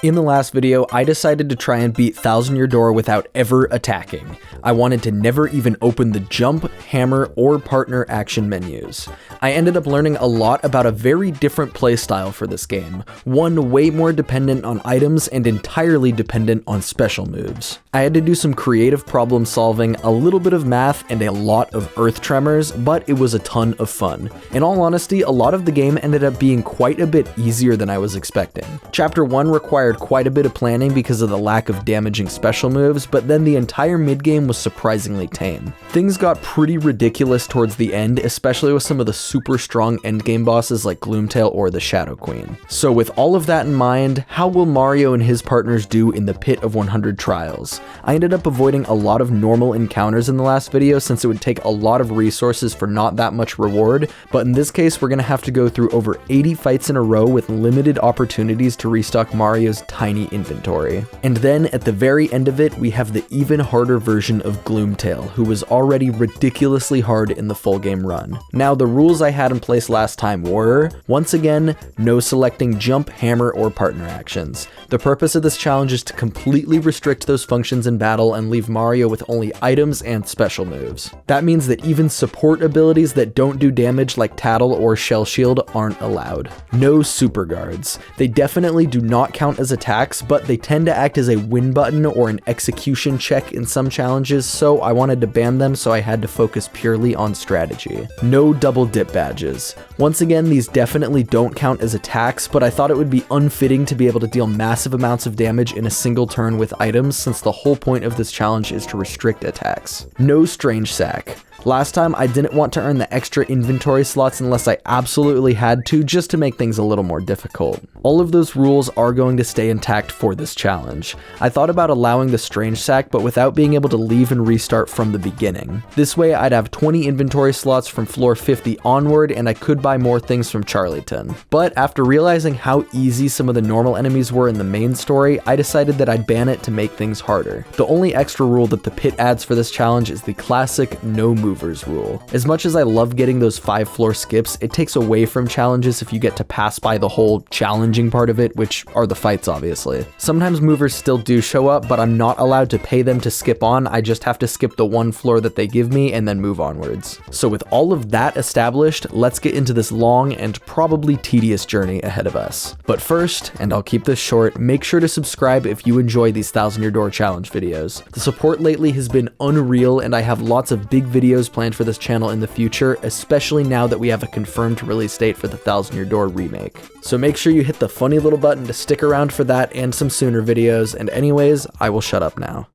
In the last video, I decided to try and beat Thousand Year Door without ever attacking. I wanted to never even open the jump, hammer, or partner action menus. I ended up learning a lot about a very different playstyle for this game, one way more dependent on items and entirely dependent on special moves. I had to do some creative problem solving, a little bit of math, and a lot of earth tremors, but it was a ton of fun. In all honesty, a lot of the game ended up being quite a bit easier than I was expecting. Chapter 1 required quite a bit of planning because of the lack of damaging special moves, but then the entire mid-game was surprisingly tame. Things got pretty ridiculous towards the end, especially with some of the super strong endgame bosses like Gloomtail or the Shadow Queen. So with all of that in mind, how will Mario and his partners do in the Pit of 100 Trials? I ended up avoiding a lot of normal encounters in the last video since it would take a lot of resources for not that much reward, but in this case we're going to have to go through over 80 fights in a row with limited opportunities to restock Mario's tiny inventory. And then at the very end of it, we have the even harder version of Gloomtail, who was already ridiculously hard in the full game run. Now the rules I had in place last time were, once again, no selecting jump, hammer, or partner actions. The purpose of this challenge is to completely restrict those functions in battle and leave Mario with only items and special moves. That means that even support abilities that don't do damage like Tattle or Shell Shield aren't allowed. No super guards. They definitely do not count as attacks, but they tend to act as a win button or an execution check in some challenges, so I wanted to ban them, so I had to focus purely on strategy. No double dip badges. Once again, these definitely don't count as attacks, but I thought it would be unfitting to be able to deal massive amounts of damage in a single turn with items, since the whole point of this challenge is to restrict attacks. No strange sack. Last time, I didn't want to earn the extra inventory slots unless I absolutely had to, just to make things a little more difficult. All of those rules are going to stay intact for this challenge. I thought about allowing the strange sack, but without being able to leave and restart from the beginning. This way, I'd have 20 inventory slots from floor 50 onward, and I could buy more things from Charlieton. But after realizing how easy some of the normal enemies were in the main story, I decided that I'd ban it to make things harder. The only extra rule that the pit adds for this challenge is the classic no movers rule. As much as I love getting those 5 floor skips, it takes away from challenges if you get to pass by the whole challenging part of it, which are the fights obviously. Sometimes movers still do show up, but I'm not allowed to pay them to skip on. I just have to skip the one floor that they give me and then move onwards. So with all of that established, let's get into this long and probably tedious journey ahead of us. But first, and I'll keep this short, make sure to subscribe if you enjoy these Thousand Year Door challenge videos. The support lately has been unreal, and I have lots of big videos planned for this channel in the future, especially now that we have a confirmed release date for the Thousand Year Door remake. So make sure you hit the funny little button to stick around for that and some sooner videos, and anyways, I will shut up now.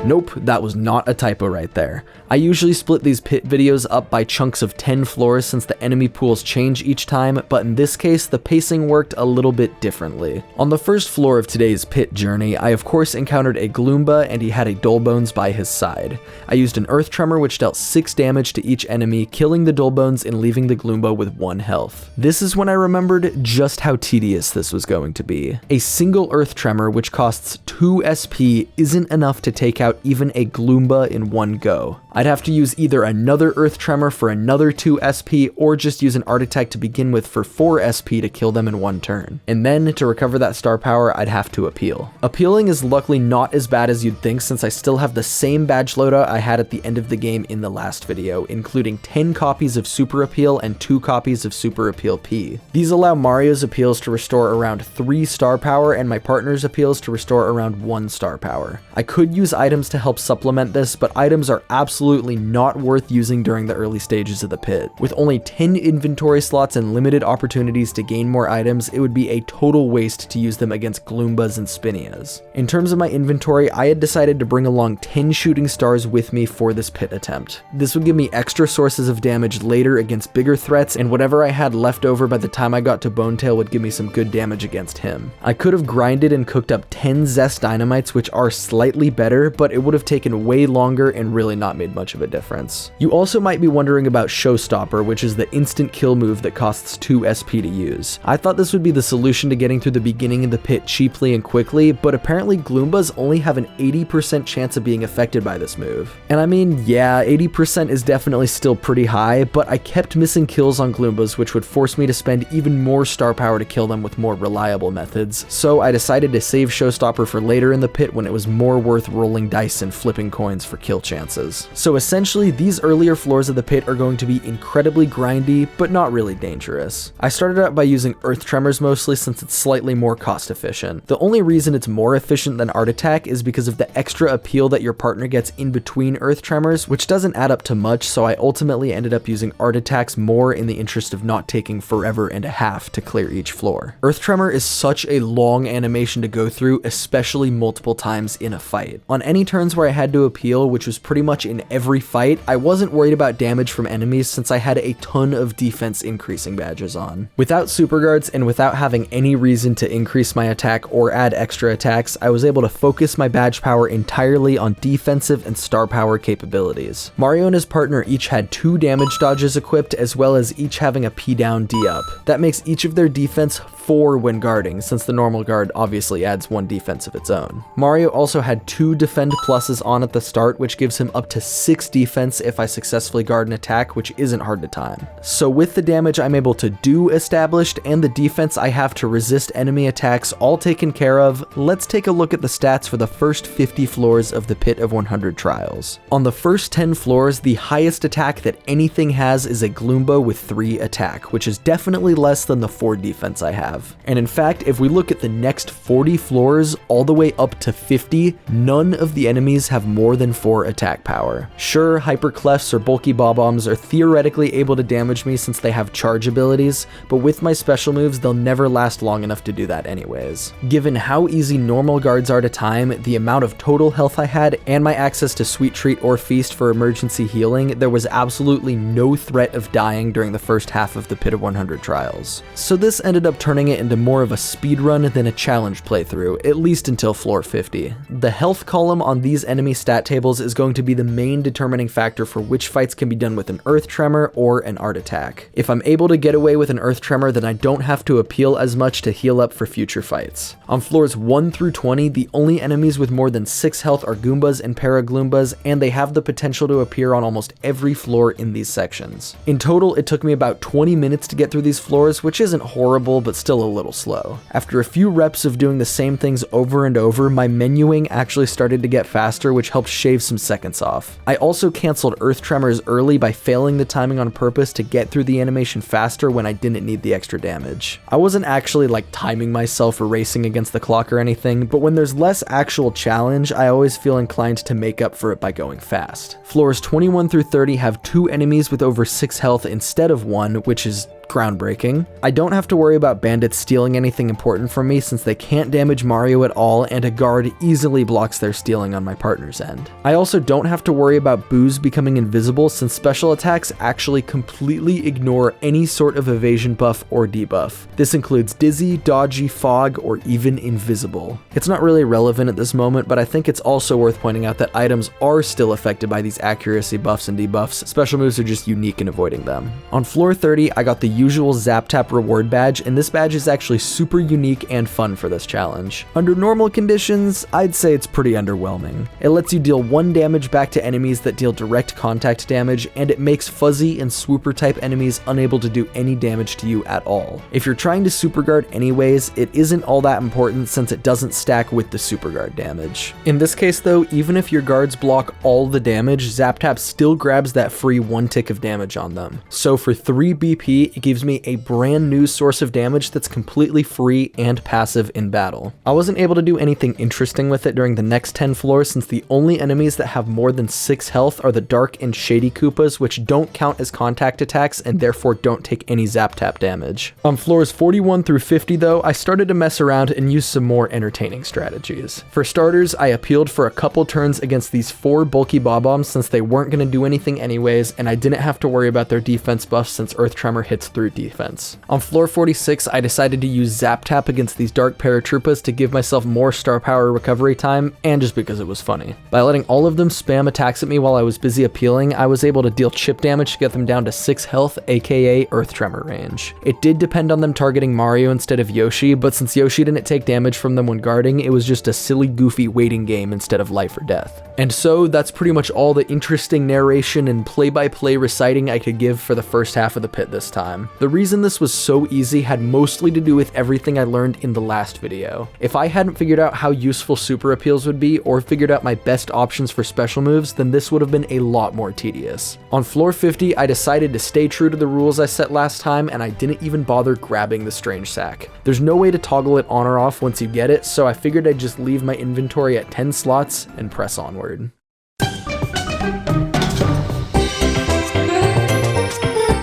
Nope, that was not a typo right there. I usually split these pit videos up by chunks of 10 floors since the enemy pools change each time, but in this case, the pacing worked a little bit differently. On the first floor of today's pit journey, I of course encountered a Gloomba and he had a Dolebones by his side. I used an Earth Tremor which dealt 6 damage to each enemy, killing the Dolebones and leaving the Gloomba with 1 health. This is when I remembered just how tedious this was going to be. A single Earth Tremor which costs 2 SP isn't enough to take out even a Gloomba in one go. I'd have to use either another Earth Tremor for another 2 SP or just use an Art Attack to begin with for 4 SP to kill them in one turn. And then to recover that star power, I'd have to appeal. Appealing is luckily not as bad as you'd think since I still have the same badge loadout I had at the end of the game in the last video, including 10 copies of Super Appeal and 2 copies of Super Appeal P. These allow Mario's appeals to restore around 3 star power and my partner's appeals to restore around 1 star power. I could use items to help supplement this, but items are absolutely not worth using during the early stages of the pit. With only 10 inventory slots and limited opportunities to gain more items, it would be a total waste to use them against Gloombas and Spinias. In terms of my inventory, I had decided to bring along 10 shooting stars with me for this pit attempt. This would give me extra sources of damage later against bigger threats, and whatever I had left over by the time I got to Bonetail would give me some good damage against him. I could have grinded and cooked up 10 Zest Dynamites, which are slightly better, but but it would have taken way longer and really not made much of a difference. You also might be wondering about Showstopper, which is the instant kill move that costs 2 SP to use. I thought this would be the solution to getting through the beginning of the pit cheaply and quickly, but apparently Gloombas only have an 80% chance of being affected by this move. And I mean, yeah, 80% is definitely still pretty high, but I kept missing kills on Gloombas, which would force me to spend even more star power to kill them with more reliable methods, so I decided to save Showstopper for later in the pit when it was more worth rolling dice and flipping coins for kill chances. So essentially, these earlier floors of the pit are going to be incredibly grindy, but not really dangerous. I started out by using Earth Tremors mostly since it's slightly more cost efficient. The only reason it's more efficient than Art Attack is because of the extra appeal that your partner gets in between Earth Tremors, which doesn't add up to much, so I ultimately ended up using Art Attacks more in the interest of not taking forever and a half to clear each floor. Earth Tremor is such a long animation to go through, especially multiple times in a fight. On any turns where I had to appeal, which was pretty much in every fight, I wasn't worried about damage from enemies since I had a ton of defense increasing badges on. Without super guards and without having any reason to increase my attack or add extra attacks, I was able to focus my badge power entirely on defensive and star power capabilities. Mario and his partner each had 2 damage dodges equipped, as well as each having a P down D up. That makes each of their defense 4 when guarding, since the normal guard obviously adds 1 defense of its own. Mario also had 2 defend pluses on at the start, which gives him up to 6 defense if I successfully guard an attack, which isn't hard to time. So with the damage I'm able to do established and the defense I have to resist enemy attacks all taken care of, let's take a look at the stats for the first 50 floors of the Pit of 100 Trials. On the first 10 floors, the highest attack that anything has is a Gloomba with 3 attack, which is definitely less than the 4 defense I have. And in fact, if we look at the next 40 floors all the way up to 50, none of the enemies have more than 4 attack power. Sure, Hyperclefs or bulky Bob-Ombs are theoretically able to damage me since they have charge abilities, but with my special moves, they'll never last long enough to do that anyways. Given how easy normal guards are to time, the amount of total health I had, and my access to Sweet Treat or Feast for emergency healing, there was absolutely no threat of dying during the first half of the Pit of 100 Trials. So this ended up turning it into more of a speedrun than a challenge playthrough, at least until floor 50. The health column on these enemy stat tables is going to be the main determining factor for which fights can be done with an Earth Tremor or an Art Attack. If I'm able to get away with an Earth Tremor, then I don't have to appeal as much to heal up for future fights. On floors 1 through 20, the only enemies with more than 6 health are Goombas and Paragloomba, and they have the potential to appear on almost every floor in these sections. In total, it took me about 20 minutes to get through these floors, which isn't horrible, but still a little slow. After a few reps of doing the same things over and over, my menuing actually started to get faster, which helped shave some seconds off. I also canceled Earth Tremors early by failing the timing on purpose to get through the animation faster when I didn't need the extra damage. I wasn't actually like timing myself or racing against the clock or anything, but when there's less actual challenge, I always feel inclined to make up for it by going fast. Floors 21 through 30 have 2 enemies with over 6 health instead of 1, which is groundbreaking. I don't have to worry about bandits stealing anything important from me since they can't damage Mario at all, and a guard easily blocks their stealing on my partner's end. I also don't have to worry about Boos becoming invisible since special attacks actually completely ignore any sort of evasion buff or debuff. This includes Dizzy, Dodgy, Fog, or even Invisible. It's not really relevant at this moment, but I think it's also worth pointing out that items are still affected by these accuracy buffs and debuffs. Special moves are just unique in avoiding them. On floor 30, I got the usual Zap Tap reward badge, and this badge is actually super unique and fun for this challenge. Under normal conditions, I'd say it's pretty underwhelming. It lets you deal 1 damage back to enemies that deal direct contact damage, and it makes fuzzy and swooper type enemies unable to do any damage to you at all. If you're trying to super guard anyways, it isn't all that important since it doesn't stack with the super guard damage. In this case though, even if your guards block all the damage, Zap Tap still grabs that free 1 tick of damage on them. So for 3 BP, it gives me a brand new source of damage that's completely free and passive in battle. I wasn't able to do anything interesting with it during the next 10 floors since the only enemies that have more than 6 health are the Dark and Shady Koopas, which don't count as contact attacks and therefore don't take any Zap Tap damage. On floors 41 through 50 though, I started to mess around and use some more entertaining strategies. For starters, I appealed for a couple turns against these 4 bulky Bob-Ombs since they weren't going to do anything anyways, and I didn't have to worry about their defense buffs since Earth Tremor hits through defense. On floor 46, I decided to use Zap Tap against these dark paratroopas to give myself more star power recovery time, and just because it was funny. By letting all of them spam attacks at me while I was busy appealing, I was able to deal chip damage to get them down to 6 health, aka Earth Tremor range. It did depend on them targeting Mario instead of Yoshi, but since Yoshi didn't take damage from them when guarding, it was just a silly goofy waiting game instead of life or death. And so that's pretty much all the interesting narration and play-by-play reciting I could give for the first half of the pit this time. The reason this was so easy had mostly to do with everything I learned in the last video. If I hadn't figured out how useful super appeals would be or figured out my best options for special moves, then this would have been a lot more tedious. On floor 50, I decided to stay true to the rules I set last time, and I didn't even bother grabbing the strange sack. There's no way to toggle it on or off once you get it, so I figured I'd just leave my inventory at 10 slots and press onward.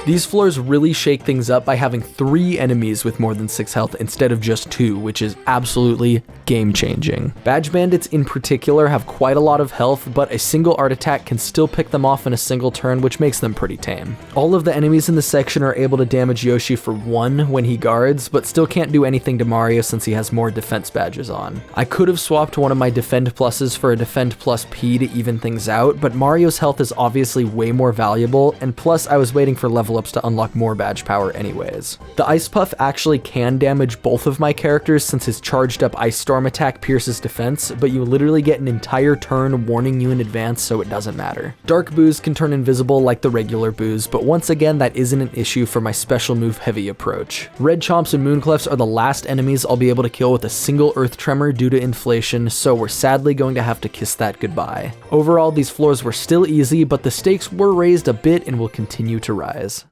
These floors really shake things up by having 3 enemies with more than 6 health instead of just 2, which is absolutely game-changing. Badge Bandits in particular have quite a lot of health, but a single art attack can still pick them off in a single turn, which makes them pretty tame. All of the enemies in this section are able to damage Yoshi for 1 when he guards, but still can't do anything to Mario since he has more defense badges on. I could have swapped one of my defend pluses for a defend plus P to even things out, but Mario's health is obviously way more valuable, and plus I was waiting for level ups to unlock more badge power anyways. The Ice Puff actually can damage both of my characters since his charged up Ice Storm attack pierces defense, but you literally get an entire turn warning you in advance, so it doesn't matter. Dark Boos can turn invisible like the regular Boos, but once again that isn't an issue for my special move heavy approach. Red Chomps and Moonclefs are the last enemies I'll be able to kill with a single Earth Tremor due to inflation, so we're sadly going to have to kiss that goodbye. Overall, these floors were still easy, but the stakes were raised a bit and will continue to rise.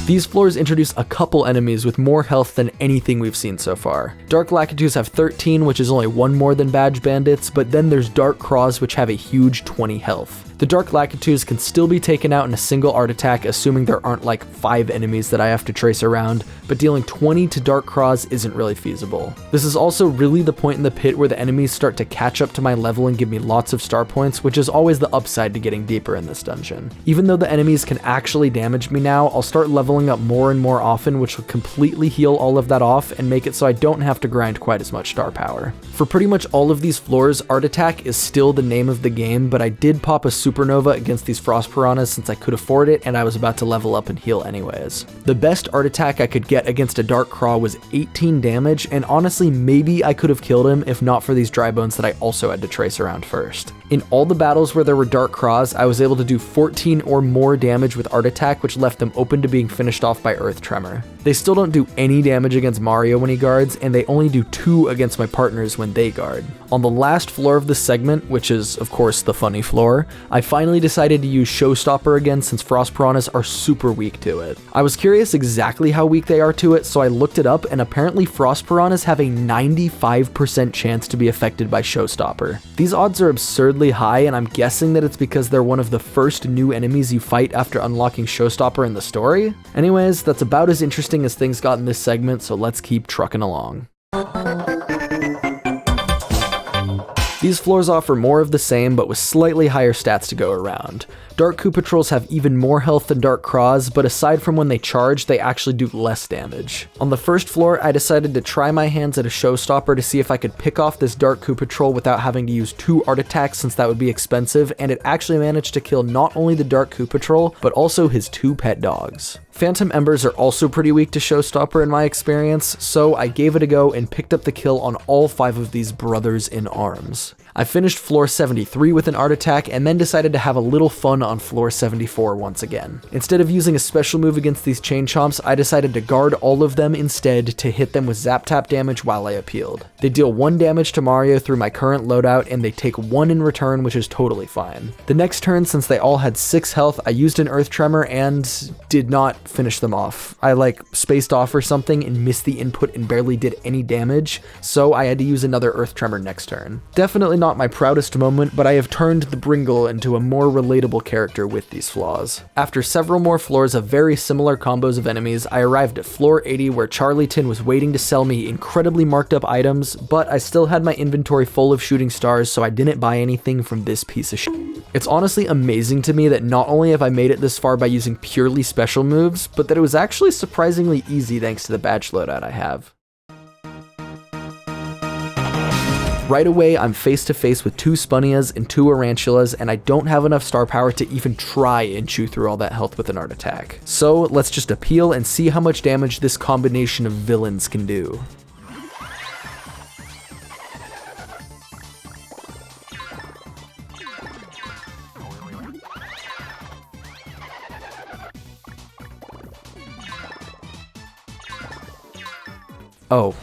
These floors introduce a couple enemies with more health than anything we've seen so far. Dark Lakitus have 13, which is only 1 more than Badge Bandits, but then there's Dark Craws, which have a huge 20 health. The Dark Lakitus can still be taken out in a single art attack, assuming there aren't like 5 enemies that I have to trace around, but dealing 20 to Dark Craws isn't really feasible. This is also really the point in the pit where the enemies start to catch up to my level and give me lots of star points, which is always the upside to getting deeper in this dungeon. Even though the enemies can actually damage me now, I'll start leveling up more and more often, which will completely heal all of that off and make it so I don't have to grind quite as much star power. For pretty much all of these floors, Art Attack is still the name of the game, but I did pop a Supernova against these Frost Piranhas since I could afford it and I was about to level up and heal anyways. The best Art Attack I could get against a Dark Craw was 18 damage, and honestly maybe I could have killed him if not for these dry bones that I also had to trace around first. In all the battles where there were Dark Craws, I was able to do 14 or more damage with Art Attack, which left them open to being finished off by Earth Tremor. They still don't do any damage against Mario when he guards, and they only do 2 against my partners when they guard. On the last floor of this segment, which is of course the funny floor, I finally decided to use Showstopper again since Frost Piranhas are super weak to it. I was curious exactly how weak they are to it, so I looked it up, and apparently Frost Piranhas have a 95% chance to be affected by Showstopper. These odds are absurdly high, and I'm guessing that it's because they're one of the first new enemies you fight after unlocking Showstopper in the story. Anyways, that's about as interesting as things got in this segment, so let's keep trucking along. These floors offer more of the same, but with slightly higher stats to go around. Dark Koopa Trolls have even more health than Dark Craws, but aside from when they charge, they actually do less damage. On the first floor, I decided to try my hands at a Showstopper to see if I could pick off this Dark Koopa Troll without having to use 2 art attacks since that would be expensive, and it actually managed to kill not only the Dark Koopa Troll, but also his 2 pet dogs. Phantom Embers are also pretty weak to Showstopper in my experience, so I gave it a go and picked up the kill on all 5 of these brothers in arms. I finished floor 73 with an art attack and then decided to have a little fun on floor 74 once again. Instead of using a special move against these chain chomps, I decided to guard all of them instead to hit them with zap tap damage while I appealed. They deal 1 damage to Mario through my current loadout and they take 1 in return, which is totally fine. The next turn, since they all had 6 health, I used an Earth Tremor and did not finish them off. I spaced off or something and missed the input and barely did any damage, so I had to use another Earth Tremor next turn. Definitely not my proudest moment, but I have turned the Bringle into a more relatable character with these flaws. After several more floors of very similar combos of enemies, I arrived at floor 80 where Charlieton was waiting to sell me incredibly marked up items, but I still had my inventory full of shooting stars, so I didn't buy anything from this piece of shit. It's honestly amazing to me that not only have I made it this far by using purely special moves, but that it was actually surprisingly easy thanks to the badge loadout I have. Right away, I'm face to face with 2 Spunnias and 2 Arantulas, and I don't have enough star power to even try and chew through all that health with an art attack. So let's just appeal and see how much damage this combination of villains can do. Oh,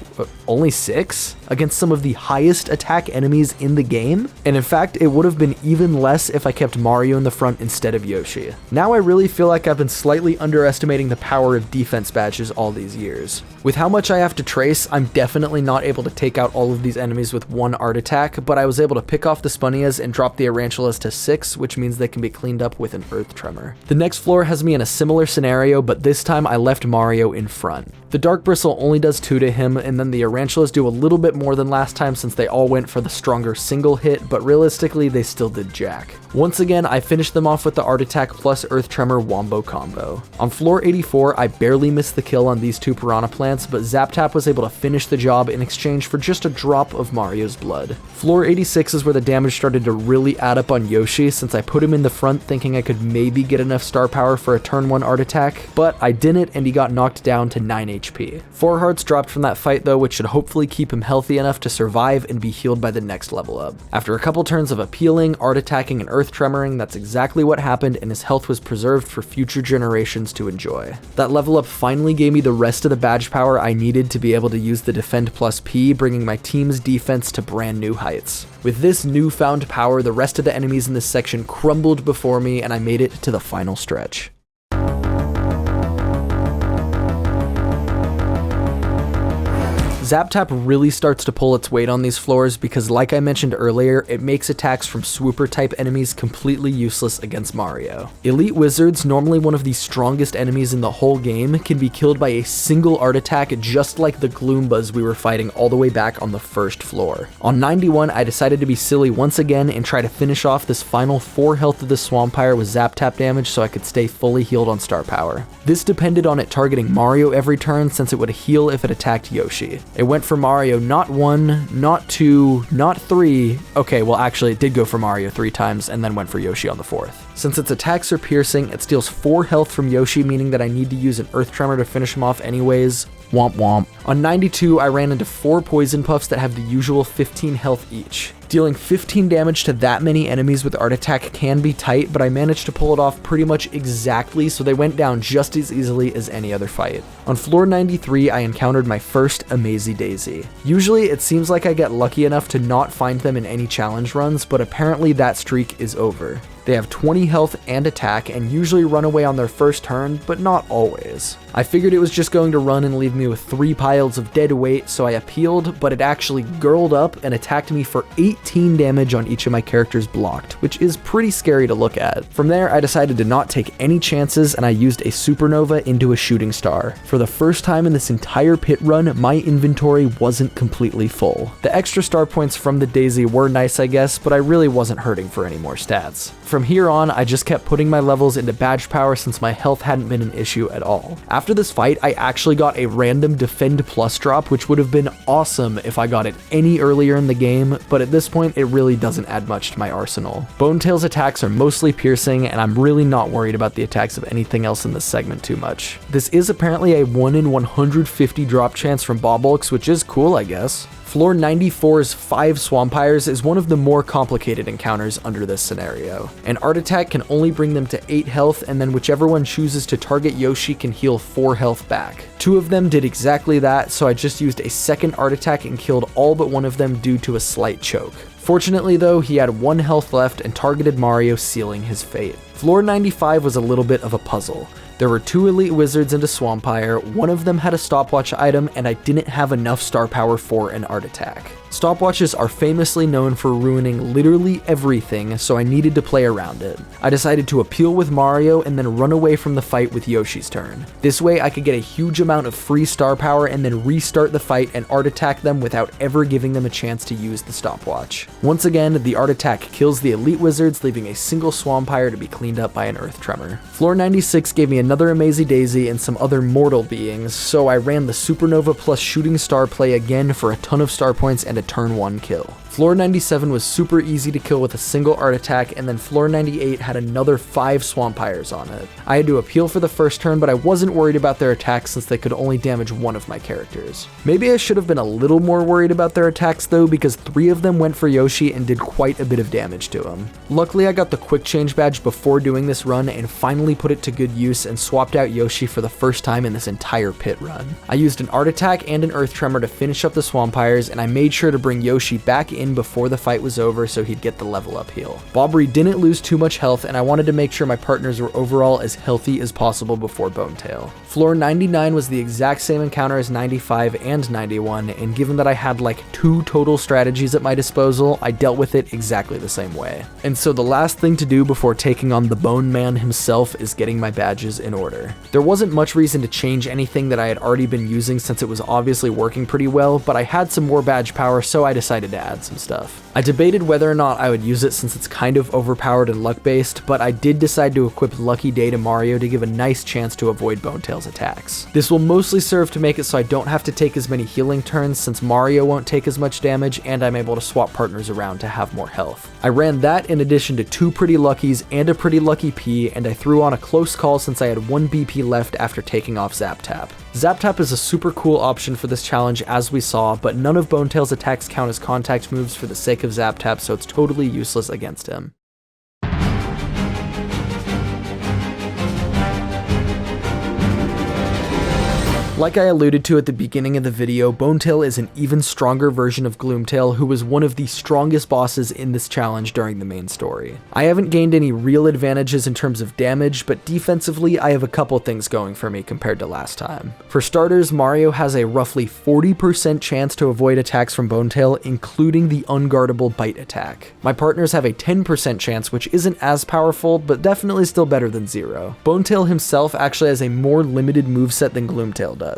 only 6? Against some of the highest attack enemies in the game? And in fact, it would have been even less if I kept Mario in the front instead of Yoshi. Now I really feel like I've been slightly underestimating the power of defense badges all these years. With how much I have to trace, I'm definitely not able to take out all of these enemies with 1 art attack, but I was able to pick off the Spunnias and drop the Arantulas to 6, which means they can be cleaned up with an Earth Tremor. The next floor has me in a similar scenario, but this time I left Mario in front. The Dark Bristle only does 2 to him, and then the Arantulas do a little bit more than last time since they all went for the stronger single hit, but realistically they still did jack. Once again, I finished them off with the Art Attack plus Earth Tremor wombo combo. On floor 84, I barely missed the kill on these 2 Piranha Plants, but ZapTap was able to finish the job in exchange for just a drop of Mario's blood. Floor 86 is where the damage started to really add up on Yoshi, since I put him in the front thinking I could maybe get enough star power for a turn 1 Art Attack, but I didn't and he got knocked down to 9 HP. 4 hearts dropped from that fight though, which should hopefully keep him healthy enough to survive and be healed by the next level up. After a couple turns of appealing, art attacking, and earth tremoring, that's exactly what happened and his health was preserved for future generations to enjoy. That level up finally gave me the rest of the badge power I needed to be able to use the Defend plus P, bringing my team's defense to brand new heights. With this newfound power, the rest of the enemies in this section crumbled before me and I made it to the final stretch. ZapTap really starts to pull its weight on these floors because, like I mentioned earlier, it makes attacks from swooper type enemies completely useless against Mario. Elite Wizards, normally one of the strongest enemies in the whole game, can be killed by a single art attack just like the Gloombas we were fighting all the way back on the first floor. On 91, I decided to be silly once again and try to finish off this final 4 health of the Swampire with ZapTap damage so I could stay fully healed on star power. This depended on it targeting Mario every turn since it would heal if it attacked Yoshi. It went for Mario not 1, not 2, not 3. Okay, well actually it did go for Mario 3 times and then went for Yoshi on the 4th. Since its attacks are piercing, it steals 4 health from Yoshi, meaning that I need to use an Earth Tremor to finish him off anyways. Womp womp. On 92, I ran into 4 Poison Puffs that have the usual 15 health each. Dealing 15 damage to that many enemies with Art Attack can be tight, but I managed to pull it off pretty much exactly, so they went down just as easily as any other fight. On floor 93, I encountered my first Amazy Daisy. Usually, it seems like I get lucky enough to not find them in any challenge runs, but apparently that streak is over. They have 20 health and attack and usually run away on their first turn, but not always. I figured it was just going to run and leave me with 3 piles of dead weight, so I appealed, but it actually girled up and attacked me for 18 damage on each of my characters blocked, which is pretty scary to look at. From there, I decided to not take any chances and I used a supernova into a shooting star. For the first time in this entire pit run, my inventory wasn't completely full. The extra star points from the Daisy were nice, I guess, but I really wasn't hurting for any more stats. From here on, I just kept putting my levels into badge power since my health hadn't been an issue at all. After this fight, I actually got a random Defend Plus drop, which would have been awesome if I got it any earlier in the game, but at this point, it really doesn't add much to my arsenal. Bonetail's attacks are mostly piercing, and I'm really not worried about the attacks of anything else in this segment too much. This is apparently a 1 in 150 drop chance from Bobolx, which is cool, I guess. Floor 94's 5 Swampires is one of the more complicated encounters under this scenario. An Art Attack can only bring them to 8 health, and then whichever one chooses to target Yoshi can heal 4 health back. 2 of them did exactly that, so I just used a second Art Attack and killed all but one of them due to a slight choke. Fortunately though, he had 1 health left and targeted Mario, sealing his fate. Floor 95 was a little bit of a puzzle. There were 2 Elite Wizards and a Swampire, one of them had a stopwatch item, and I didn't have enough star power for an Art Attack. Stopwatches are famously known for ruining literally everything, so I needed to play around it. I decided to appeal with Mario and then run away from the fight with Yoshi's turn. This way I could get a huge amount of free star power and then restart the fight and art attack them without ever giving them a chance to use the stopwatch. Once again, the art attack kills the elite wizards, leaving a single Swampire to be cleaned up by an earth tremor. Floor 96 gave me another Amazy Daisy and some other mortal beings, so I ran the Supernova plus Shooting Star play again for a ton of star points and a turn 1 kill. Floor 97 was super easy to kill with a single art attack, and then floor 98 had another 5 Swampires on it. I had to appeal for the first turn, but I wasn't worried about their attacks since they could only damage one of my characters. Maybe I should have been a little more worried about their attacks though, because 3 of them went for Yoshi and did quite a bit of damage to him. Luckily I got the quick change badge before doing this run and finally put it to good use and swapped out Yoshi for the first time in this entire pit run. I used an art attack and an earth tremor to finish up the Swampires, and I made sure to bring Yoshi back in before the fight was over so he'd get the level up heal. Bobbery didn't lose too much health, and I wanted to make sure my partners were overall as healthy as possible before Bonetail. Floor 99 was the exact same encounter as 95 and 91, and given that I had like 2 total strategies at my disposal, I dealt with it exactly the same way. And so the last thing to do before taking on the Bone Man himself is getting my badges in order. There wasn't much reason to change anything that I had already been using since it was obviously working pretty well, but I had some more badge power, so I decided to add some stuff. I debated whether or not I would use it since it's kind of overpowered and luck based, but I did decide to equip Lucky Day to Mario to give a nice chance to avoid Bonetail's attacks. This will mostly serve to make it so I don't have to take as many healing turns since Mario won't take as much damage, and I'm able to swap partners around to have more health. I ran that in addition to 2 Pretty Luckies and a Pretty Lucky P, and I threw on a close call since I had 1 BP left after taking off Zap Tap. Zap Tap is a super cool option for this challenge as we saw, but none of Bonetail's attacks count as contact moves for the sake of Zap Tap, so it's totally useless against him. Like I alluded to at the beginning of the video, Bonetail is an even stronger version of Gloomtail, who was one of the strongest bosses in this challenge during the main story. I haven't gained any real advantages in terms of damage, but defensively I have a couple things going for me compared to last time. For starters, Mario has a roughly 40% chance to avoid attacks from Bonetail, including the unguardable bite attack. My partners have a 10% chance, which isn't as powerful, but definitely still better than 0. Bonetail himself actually has a more limited moveset than Gloomtail does.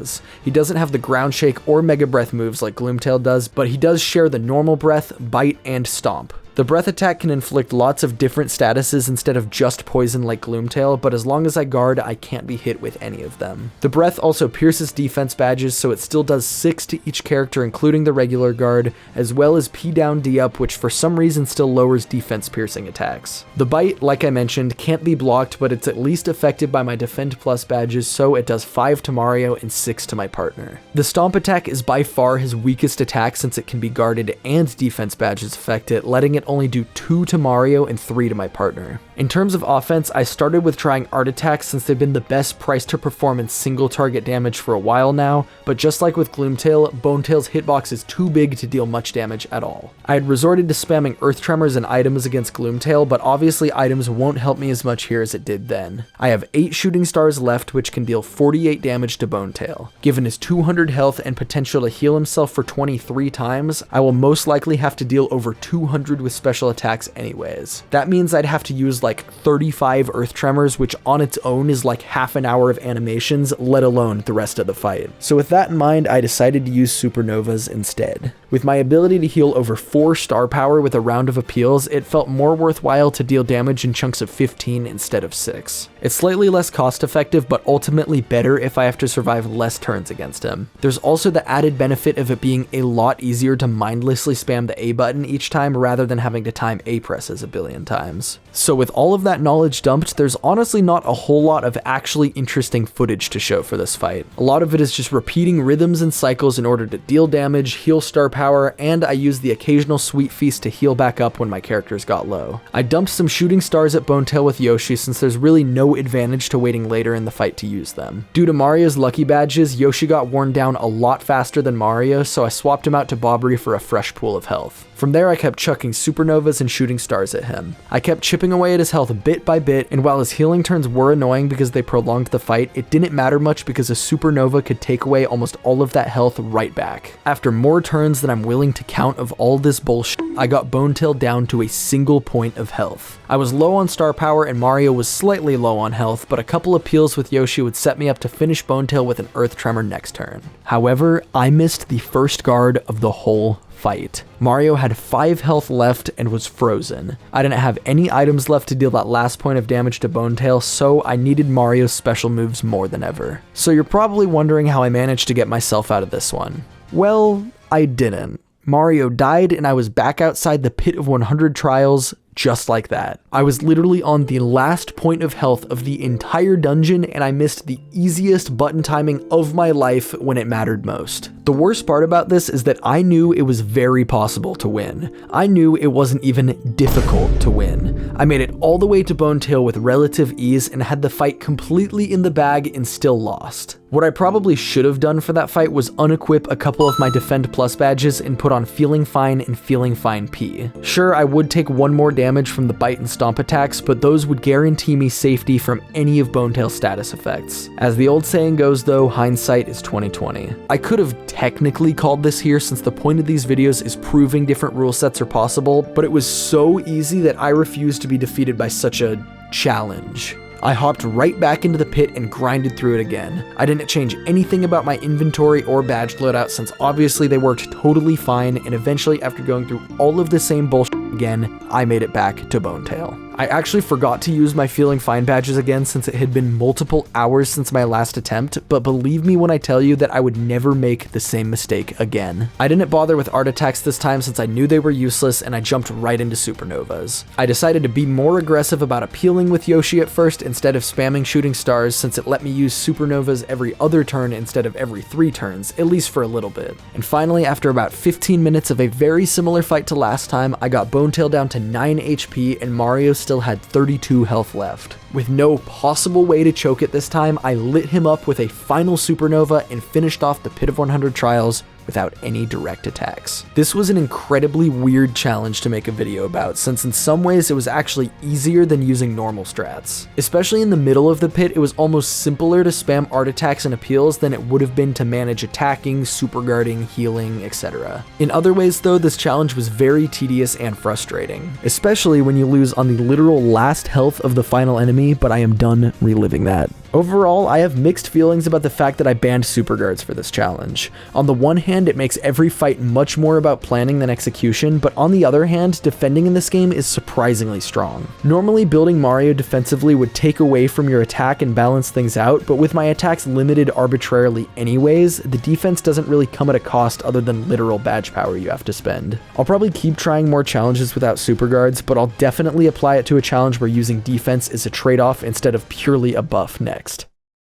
He doesn't have the ground shake or mega breath moves like Gloomtail does, but he does share the normal breath, bite, and stomp. The breath attack can inflict lots of different statuses instead of just poison like Gloomtail, but as long as I guard, I can't be hit with any of them. The breath also pierces defense badges, so it still does 6 to each character including the regular guard, as well as P down D up, which for some reason still lowers defense piercing attacks. The bite, like I mentioned, can't be blocked, but it's at least affected by my defend plus badges, so it does 5 to Mario and 6 to my partner. The stomp attack is by far his weakest attack since it can be guarded and defense badges affect it, letting it only do 2 to Mario and 3 to my partner. In terms of offense, I started with trying art attacks since they've been the best price to performance single target damage for a while now, but just like with Gloomtail, Bonetail's hitbox is too big to deal much damage at all. I had resorted to spamming earth tremors and items against Gloomtail, but obviously items won't help me as much here as it did then. I have 8 shooting stars left, which can deal 48 damage to Bonetail. Given his 200 health and potential to heal himself for 23 times, I will most likely have to deal over 200 with special attacks anyways. That means I'd have to use like 35 earth tremors, which on its own is like half an hour of animations, let alone the rest of the fight. So with that in mind, I decided to use supernovas instead. With my ability to heal over 4 star power with a round of appeals, it felt more worthwhile to deal damage in chunks of 15 instead of 6. It's slightly less cost effective, but ultimately better if I have to survive less turns against him. There's also the added benefit of it being a lot easier to mindlessly spam the A button each time rather than having to time A presses a billion times. So with all of that knowledge dumped, there's honestly not a whole lot of actually interesting footage to show for this fight. A lot of it is just repeating rhythms and cycles in order to deal damage, heal star power, and I used the occasional sweet feast to heal back up when my characters got low. I dumped some shooting stars at Bonetail with Yoshi since there's really no advantage to waiting later in the fight to use them. Due to Mario's lucky badges, Yoshi got worn down a lot faster than Mario, so I swapped him out to Bobbery for a fresh pool of health. From there I kept chucking super supernovas and shooting stars at him. I kept chipping away at his health bit by bit, and while his healing turns were annoying because they prolonged the fight, it didn't matter much because a supernova could take away almost all of that health right back. After more turns than I'm willing to count of all this bullshit, I got Bonetail down to a single point of health. I was low on star power and Mario was slightly low on health, but a couple of peels with Yoshi would set me up to finish Bonetail with an Earth Tremor next turn. However, I missed the first guard of the whole fight. Mario had 5 health left and was frozen. I didn't have any items left to deal that last point of damage to Bonetail, so I needed Mario's special moves more than ever. So you're probably wondering how I managed to get myself out of this one. Well, I didn't. Mario died and I was back outside the pit of 100 trials just like that. I was literally on the last point of health of the entire dungeon and I missed the easiest button timing of my life when it mattered most. The worst part about this is that I knew it was very possible to win. I knew it wasn't even difficult to win. I made it all the way to Bonetail with relative ease and had the fight completely in the bag and still lost. What I probably should have done for that fight was unequip a couple of my Defend Plus badges and put on Feeling Fine and Feeling Fine P. Sure, I would take one more damage from the Bite and Stomp attacks, but those would guarantee me safety from any of Bonetail's status effects. As the old saying goes though, hindsight is 20/20. I could have technically called this here since the point of these videos is proving different rule sets are possible, but it was so easy that I refused to be defeated by such a challenge. I hopped right back into the pit and grinded through it again. I didn't change anything about my inventory or badge loadout since obviously they worked totally fine, and eventually after going through all of the same bullshit again, I made it back to Bonetail. I actually forgot to use my Feeling Fine badges again since it had been multiple hours since my last attempt, but believe me when I tell you that I would never make the same mistake again. I didn't bother with art attacks this time since I knew they were useless and I jumped right into supernovas. I decided to be more aggressive about appealing with Yoshi at first instead of spamming shooting stars since it let me use supernovas every other turn instead of every 3 turns, at least for a little bit. And finally, after about 15 minutes of a very similar fight to last time, I got Bonetail down to 9 HP and Mario still had 32 health left. With no possible way to choke it this time, I lit him up with a final supernova and finished off the Pit of 100 Trials without any direct attacks. This was an incredibly weird challenge to make a video about, since in some ways it was actually easier than using normal strats. Especially in the middle of the pit, it was almost simpler to spam art attacks and appeals than it would have been to manage attacking, super guarding, healing, etc. In other ways though, this challenge was very tedious and frustrating, especially when you lose on the literal last health of the final enemy, but I am done reliving that. Overall, I have mixed feelings about the fact that I banned super guards for this challenge. On the one hand, it makes every fight much more about planning than execution, but on the other hand, defending in this game is surprisingly strong. Normally, building Mario defensively would take away from your attack and balance things out, but with my attacks limited arbitrarily anyways, the defense doesn't really come at a cost other than literal badge power you have to spend. I'll probably keep trying more challenges without super guards, but I'll definitely apply it to a challenge where using defense is a trade-off instead of purely a buff next.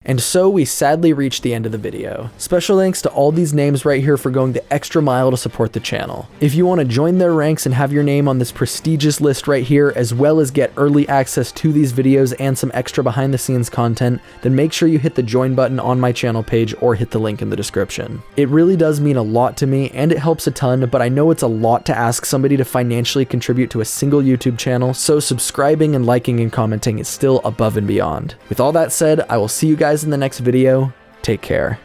And so we sadly reached the end of the video. Special thanks to all these names right here for going the extra mile to support the channel. If you want to join their ranks and have your name on this prestigious list right here, as well as get early access to these videos and some extra behind the scenes content, then make sure you hit the join button on my channel page or hit the link in the description. It really does mean a lot to me and it helps a ton, but I know it's a lot to ask somebody to financially contribute to a single YouTube channel, so subscribing and liking and commenting is still above and beyond. With all that said, I will see you guys in the next video. Take care.